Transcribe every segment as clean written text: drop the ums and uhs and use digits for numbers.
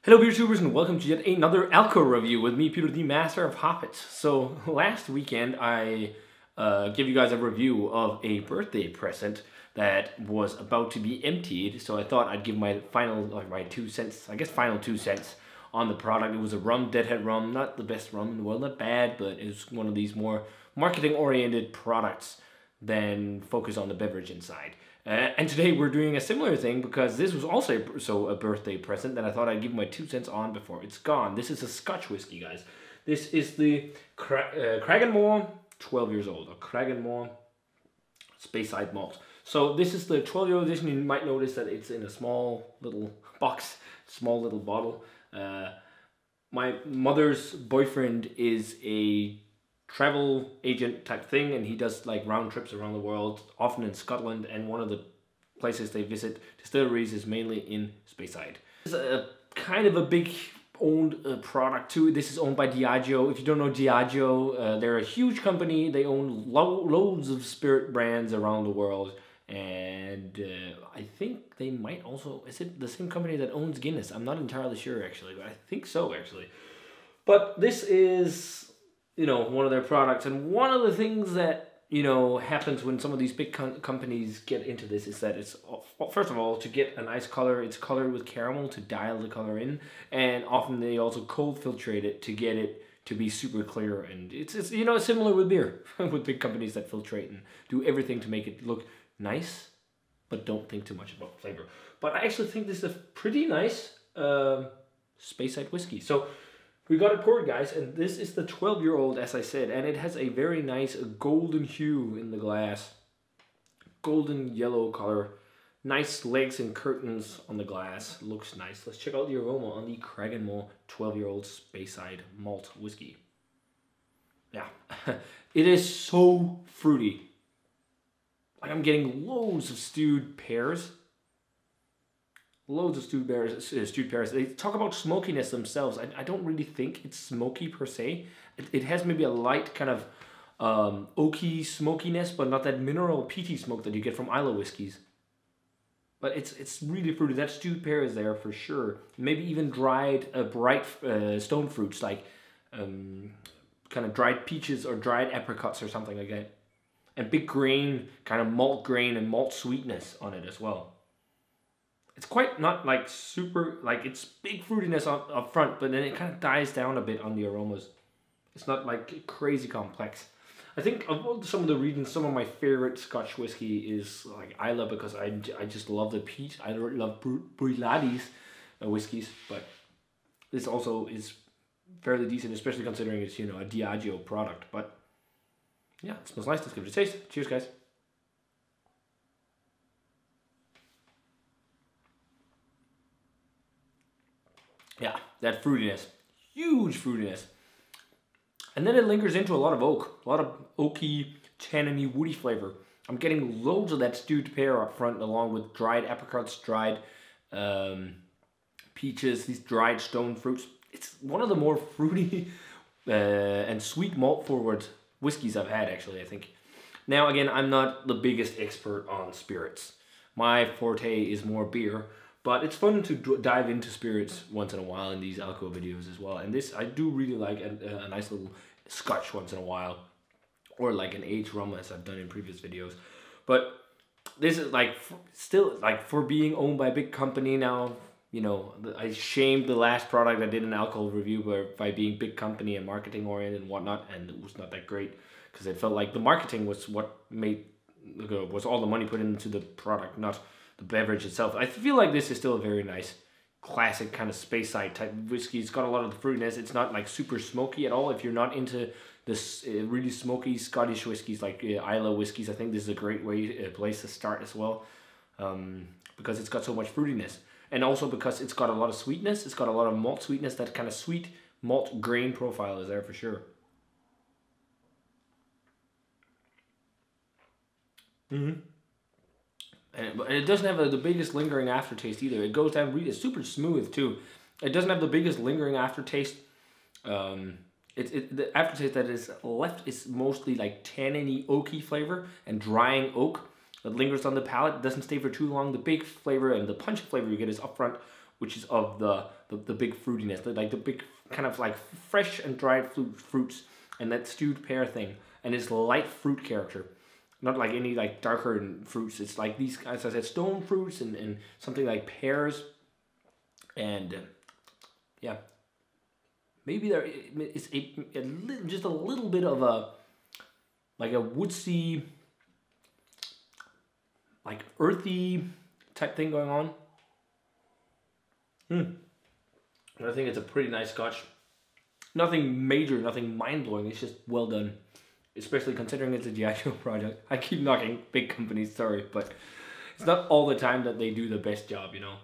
Hello beer tubers and welcome to yet another Alco review with me, Peter, the master of Hoppets. So last weekend I gave you guys a review of a birthday present that was about to be emptied. So I thought I'd give my my 2 cents, I guess final 2 cents on the product. It was a rum, Deadhead rum, not the best rum in the world, not bad, but it was one of these more marketing oriented products than focus on the beverage inside. And today we're doing a similar thing because this was also a birthday present that I thought I'd give my 2 cents on before it's gone. This is a Scotch whiskey, guys. This is the Cragganmore 12 years old, or Cragganmore Speyside malt. So this is the 12-year-old edition. You might notice that it's in a small little box, small little bottle. My mother's boyfriend is a travel agent type thing, and he does like round trips around the world, often in Scotland, and one of the places they visit distilleries is mainly in Speyside. It's a kind of a big owned product too. This is owned by Diageo. If you don't know Diageo, they're a huge company. They own loads of spirit brands around the world, and I think they might also, is it the same company that owns Guinness? I'm not entirely sure actually, but I think so actually. But this is, you know, one of their products, and one of the things that, you know, happens when some of these big companies get into this is that it's, first of all, to get a nice color, it's colored with caramel to dial the color in, and often they also cold filtrate it to get it to be super clear. And it's you know, similar with beer with big companies that filtrate and do everything to make it look nice, but don't think too much about flavor. But I actually think this is a pretty nice Speyside whiskey. So we got it poured, guys, and this is the 12-year-old, as I said, and it has a very nice golden hue in the glass. Golden yellow color. Nice legs and curtains on the glass. Looks nice. Let's check out the aroma on the Cragganmore 12-year-old Speyside malt whiskey. Yeah, it is so fruity. Like, I'm getting loads of stewed pears. Loads of stewed pears. They talk about smokiness themselves. I don't really think it's smoky per se. It has maybe a light kind of oaky smokiness, but not that mineral peaty smoke that you get from Islay whiskies. But it's really fruity. That stewed pear is there for sure. Maybe even dried bright stone fruits like kind of dried peaches or dried apricots or something like that. And big grain, kind of malt grain and malt sweetness on it as well. It's quite not like super, like it's big fruitiness up front, but then it kind of dies down a bit on the aromas. It's not like crazy complex. I think of some of the regions, some of my favorite Scotch whiskey is like Islay, because I just love the peat. I love Bruichladdich whiskies, but this also is fairly decent, especially considering it's, you know, a Diageo product. But yeah, it smells nice. Let's give it a taste. Cheers, guys. Yeah, that fruitiness, huge fruitiness. And then it lingers into a lot of oak, a lot of oaky, tanniny, woody flavor. I'm getting loads of that stewed pear up front, along with dried apricots, dried peaches, these dried stone fruits. It's one of the more fruity and sweet malt forward whiskeys I've had, actually, I think. Now, again, I'm not the biggest expert on spirits. My forte is more beer. But it's fun to dive into spirits once in a while in these Alco videos as well. And this, I do really like a nice little Scotch once in a while. Or like an aged rum, as I've done in previous videos. But this is like, still, like, for being owned by a big company now, you know, I shamed the last product I did an alcohol review by being big company and marketing oriented and whatnot. And it was not that great, because it felt like the marketing was what was all the money put into the product, not the beverage itself. I feel like this is still a very nice, classic kind of Speyside type whiskey. It's got a lot of the fruitiness. It's not like super smoky at all. If you're not into this really smoky Scottish whiskies like Islay whiskies, I think this is a great place to start as well, because it's got so much fruitiness, and also because it's got a lot of sweetness. It's got a lot of malt sweetness. That kind of sweet malt grain profile is there for sure. And it doesn't have the biggest lingering aftertaste either. It goes down really, it's super smooth too. It doesn't have the biggest lingering aftertaste. The aftertaste that is left is mostly like tanniny, oaky flavor and drying oak that lingers on the palate. It doesn't stay for too long. The big flavor and the punch flavor you get is up front, which is of the the big fruitiness, like the big kind of like fresh and dried fruits, and that stewed pear thing, and this light fruit character. Not like any like darker fruits. It's like these, as I said, stone fruits and something like pears, and yeah, maybe there is just a little bit of a like a woodsy, like earthy type thing going on. I think it's a pretty nice Scotch. Nothing major, nothing mind blowing. It's just well done. Especially considering it's a Diageo project. I keep knocking big companies, sorry, but it's not all the time that they do the best job, you know.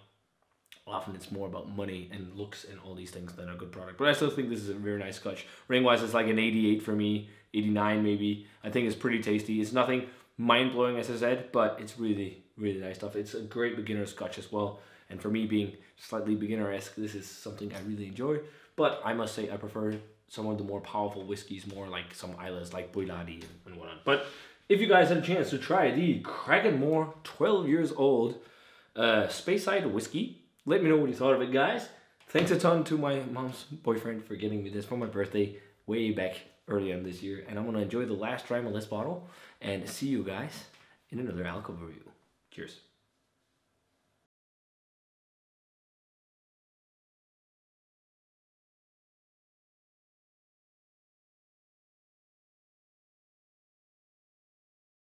Often it's more about money and looks and all these things than a good product. But I still think this is a very nice Scotch. Rating-wise, it's like an 88 for me, 89 maybe. I think it's pretty tasty. It's nothing mind-blowing, as I said, but it's really, really nice stuff. It's a great beginner Scotch as well. And for me being slightly beginner-esque, this is something I really enjoy. But I must say I prefer some of the more powerful whiskeys, more like some islas like Boiladi and whatnot. But if you guys had a chance to try the Cragganmore 12 years old Speyside whiskey, let me know what you thought of it, guys. Thanks a ton to my mom's boyfriend for getting me this for my birthday way back early on this year. And I'm going to enjoy the last dram of this bottle and see you guys in another Alco review. Cheers.